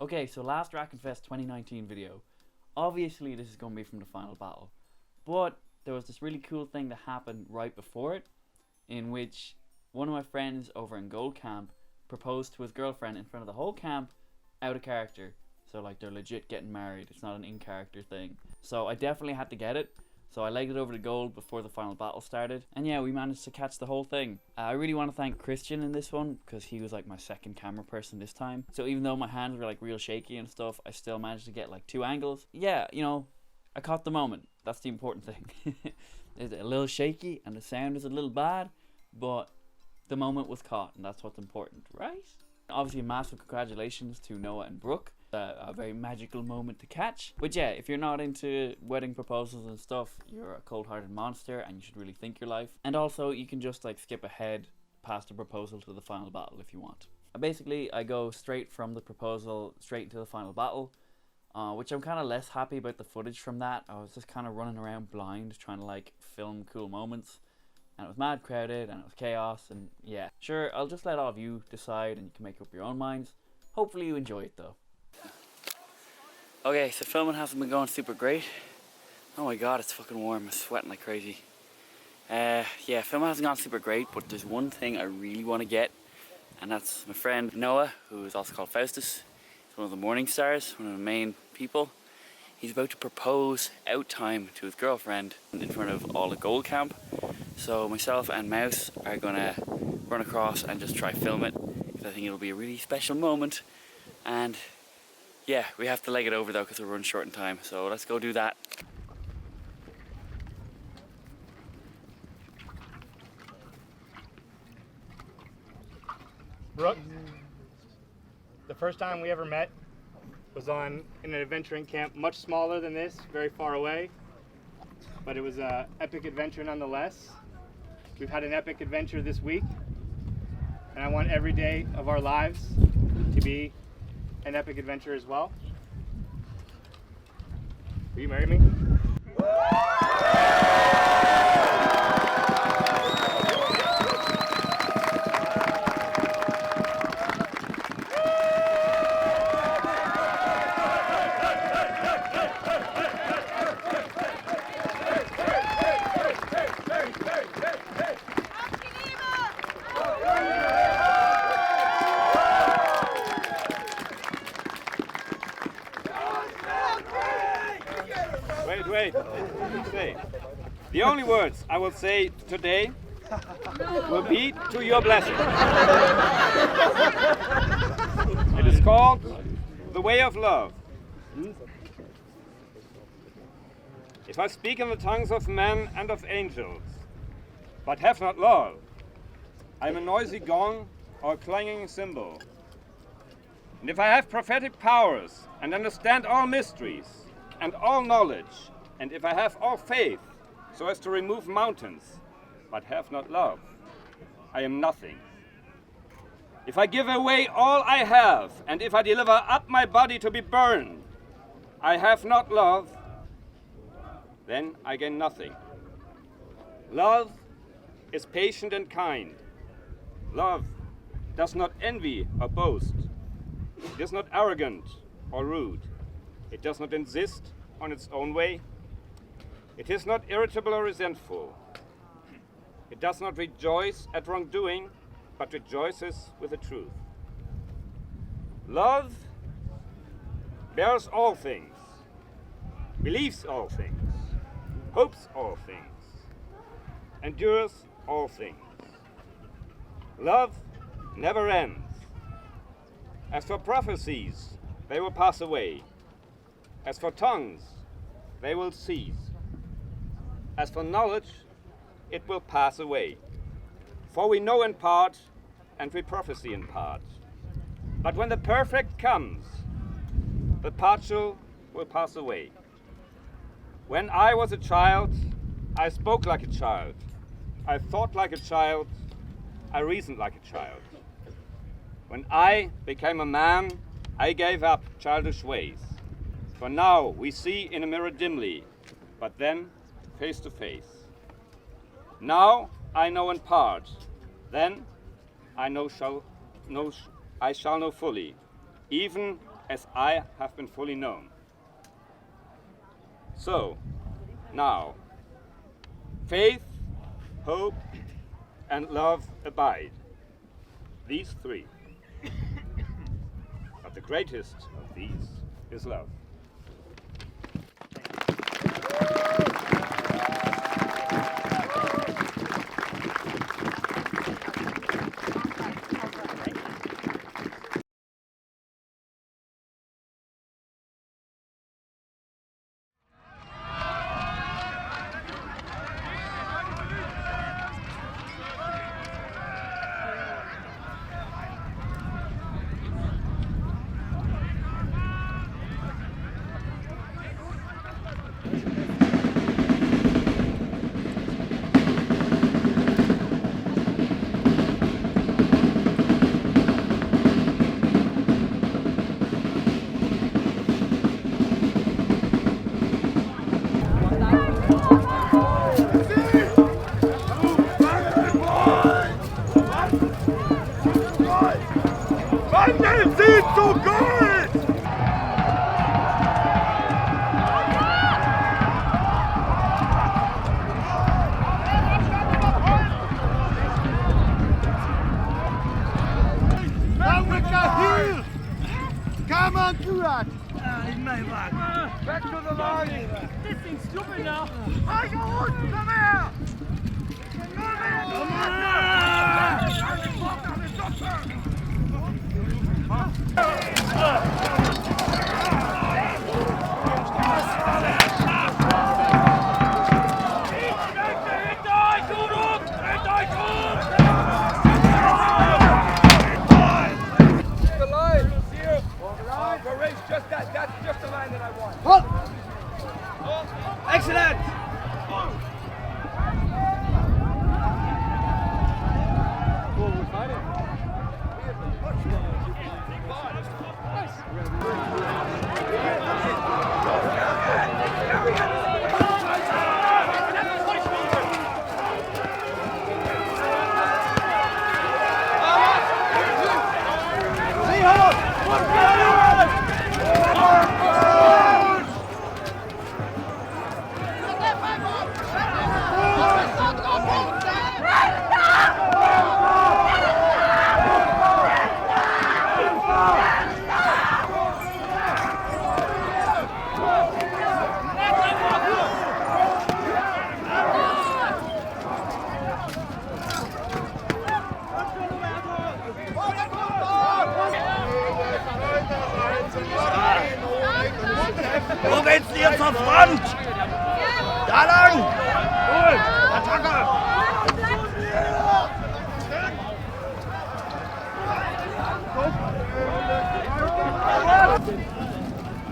Okay, so last Drachenfest 2019 video. Obviously this is going to be from the final battle. But there was this really cool thing that happened right before it, in which one of my friends over in Gold Camp proposed to his girlfriend in front of the whole camp, out of character. So like they're legit getting married, it's not an in-character thing. So I definitely had to get it. So I legged it over to Gold before the final battle started. And yeah, we managed to catch the whole thing. I really want to thank Christian in this one, because he was like my second camera person this time. So even though my hands were like real shaky and stuff, I still managed to get like 2 angles. Yeah, you know, I caught the moment. That's the important thing. It's a little shaky and the sound is a little bad, but the moment was caught, and that's what's important, right? Obviously, massive congratulations to Noah and Brooke. A very magical moment to catch. But yeah, if you're not into wedding proposals and stuff, you're a cold-hearted monster and you should really think your life. And also, you can just like skip ahead past the proposal to the final battle if you want. Basically, I go straight from the proposal straight into the final battle, which I'm kind of less happy about the footage from that. I was just kind of running around blind trying to like film cool moments. And it was mad crowded and it was chaos, and yeah. Sure, I'll just let all of you decide and you can make up your own minds. Hopefully you enjoy it though. Okay, so filming hasn't been going super great. Oh my god, it's fucking warm. I'm sweating like crazy. Yeah, filming hasn't gone super great, but there's one thing I really want to get, and that's my friend Noah, who is also called Faustus. He's one of the Morning Stars, one of the main people. He's about to propose out time to his girlfriend in front of all the Gold Camp. So myself and Mouse are gonna run across and just try film it, because I think it'll be a really special moment. And yeah, we have to leg it over though because we're running short in time. So let's go do that. Brooke, the first time we ever met was in an adventuring camp much smaller than this, very far away. But it was an epic adventure nonetheless. We've had an epic adventure this week, and I want every day of our lives to be an epic adventure as well. Will you marry me? Wait. The only words I will say today will be to your blessing. It is called the way of love. If I speak in the tongues of men and of angels, but have not love, I am a noisy gong or a clanging cymbal. And if I have prophetic powers and understand all mysteries and all knowledge, and if I have all faith so as to remove mountains, but have not love, I am nothing. If I give away all I have, and if I deliver up my body to be burned, I have not love, then I gain nothing. Love is patient and kind. Love does not envy or boast. It is not arrogant or rude. It does not insist on its own way. It is not irritable or resentful. It does not rejoice at wrongdoing, but rejoices with the truth. Love bears all things, believes all things, hopes all things, endures all things. Love never ends. As for prophecies, they will pass away. As for tongues, they will cease. As for knowledge, it will pass away. For we know in part, and we prophesy in part. But when the perfect comes, the partial will pass away. When I was a child, I spoke like a child. I thought like a child. I reasoned like a child. When I became a man, I gave up childish ways. For now we see in a mirror dimly, but then face to face. Now I know in part, then I shall know fully, even as I have been fully known. So, now, faith, hope, and love abide. These three. But the greatest of these is love. Come on, do that! Back to the line! This thing's stupid now! Come here! That's just the line that I want. Halt! Excellent! Wo geht's denn jetzt zur Front? Da lang! Gut! Attacke!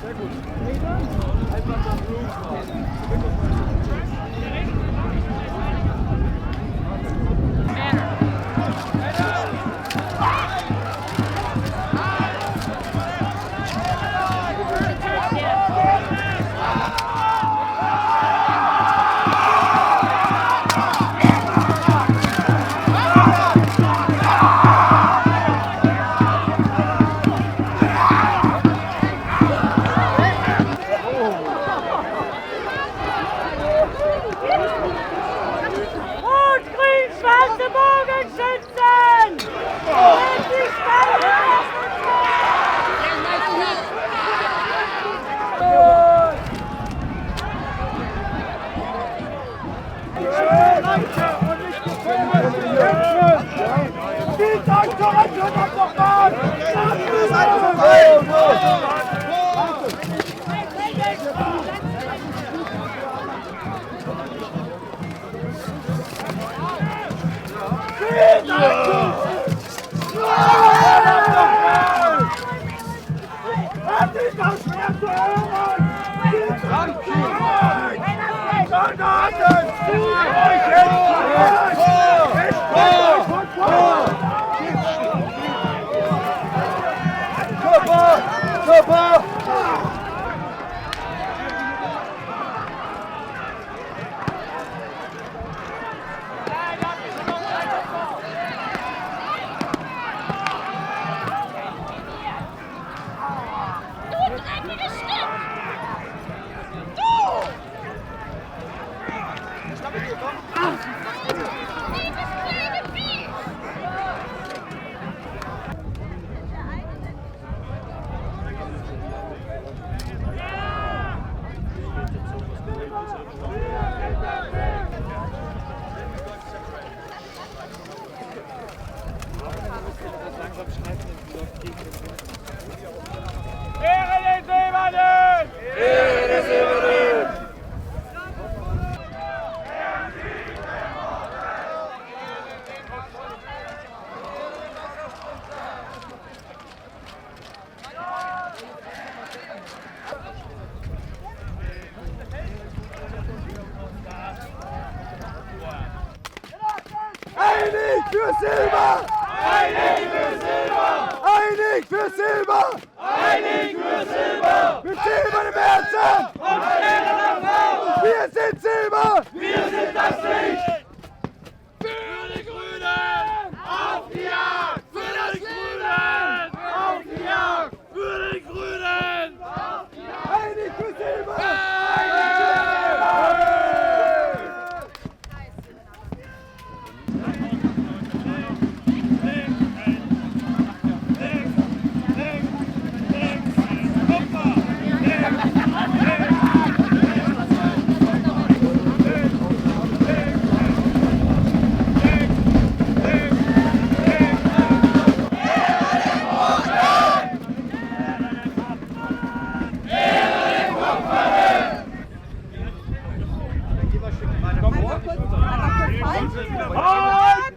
Sehr gut. Einfach von Brooke. für Silber! Einig für Silber! Einig für Silber! Einig für Silber! Mit Silber im Herzen! Und Sterne am Bauch! Wir sind Silber! Wir sind das Licht! Für die Grünen! Auf die Jagd! Für die Grünen! Auf die Jagd! Für die Grünen! Auf die Jagd! Einig für Silber! Einig für Silber!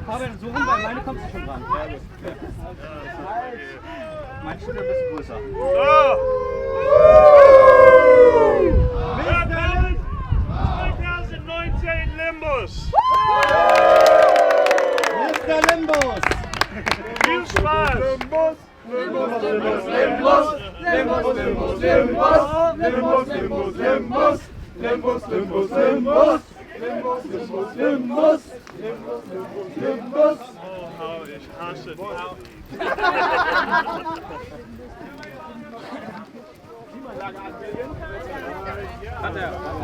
Fabian, so rum, bei meine kommst du schon dran. Ja, gut. Mein Stück ist ein bisschen größer. So! 2019 Limbus! Mr. Limbus! Viel Spaß! Limbus! Limbus, Limbus, Limbus! Limbus, Limbus, Limbus! Limbus, Limbus, Limbus! Limbus, Limbus, Limbus! Limbus, Limbus, Limbus! Limbus, Limbus, Limbus! Oh, ich hasse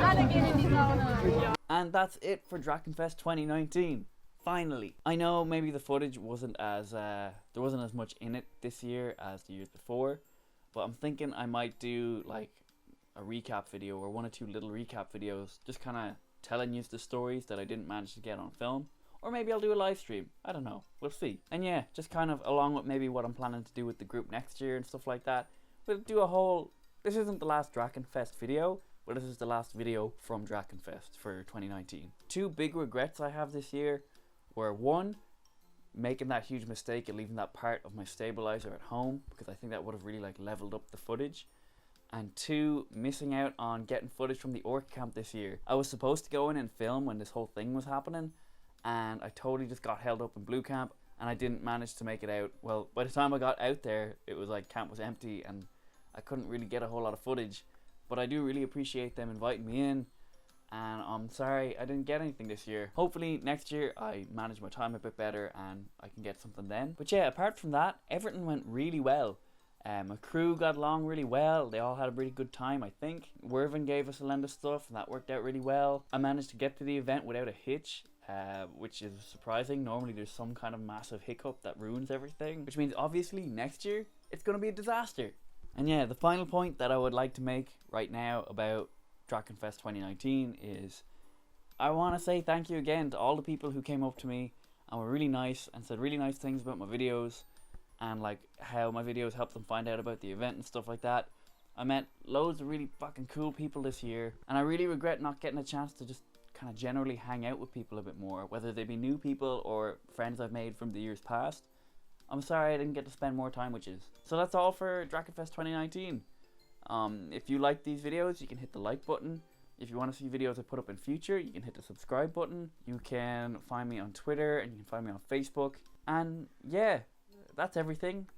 Alle gehen in die Sauna. And that's it for Drachenfest 2019. Finally. I know maybe the footage wasn't as there wasn't as much in it this year as the years before, but I'm thinking I might do like a recap video or one or two little recap videos, just kind of telling you the stories that I didn't manage to get on film. Or maybe I'll do a live stream. I don't know. We'll see. And yeah, just kind of along with maybe what I'm planning to do with the group next year and stuff like that. We'll do a whole... This isn't the last Drachenfest video, but this is the last video from Drachenfest for 2019. Two big regrets I have this year were, one, making that huge mistake and leaving that part of my stabilizer at home, because I think that would have really like leveled up the footage. And two, missing out on getting footage from the orc camp this year. I was supposed to go in and film when this whole thing was happening, and I totally just got held up in blue camp, and I didn't manage to make it out. Well, by the time I got out there, it was like camp was empty and I couldn't really get a whole lot of footage. But I do really appreciate them inviting me in, and I'm sorry I didn't get anything this year. Hopefully next year I manage my time a bit better and I can get something then. But yeah, apart from that, everything went really well. My crew got along really well. They all had a really good time, I think. Wervin gave us a lot of stuff and that worked out really well. I managed to get to the event without a hitch, which is surprising. Normally there's some kind of massive hiccup that ruins everything, which means obviously next year it's going to be a disaster. And yeah, the final point that I would like to make right now about Drachenfest 2019 is I want to say thank you again to all the people who came up to me and were really nice and said really nice things about my videos and like how my videos helped them find out about the event and stuff like that. I met loads of really fucking cool people this year, and I really regret not getting a chance to just kind of generally hang out with people a bit more, whether they be new people or friends I've made from the years past. I'm sorry I didn't get to spend more time with you. So that's all for Drachenfest 2019. If you like these videos, you can hit the like button. If you want to see videos I put up in future, you can hit the subscribe button. You can find me on Twitter and you can find me on Facebook. And yeah, that's everything.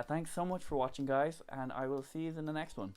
Thanks so much for watching, guys, and I will see you in the next one.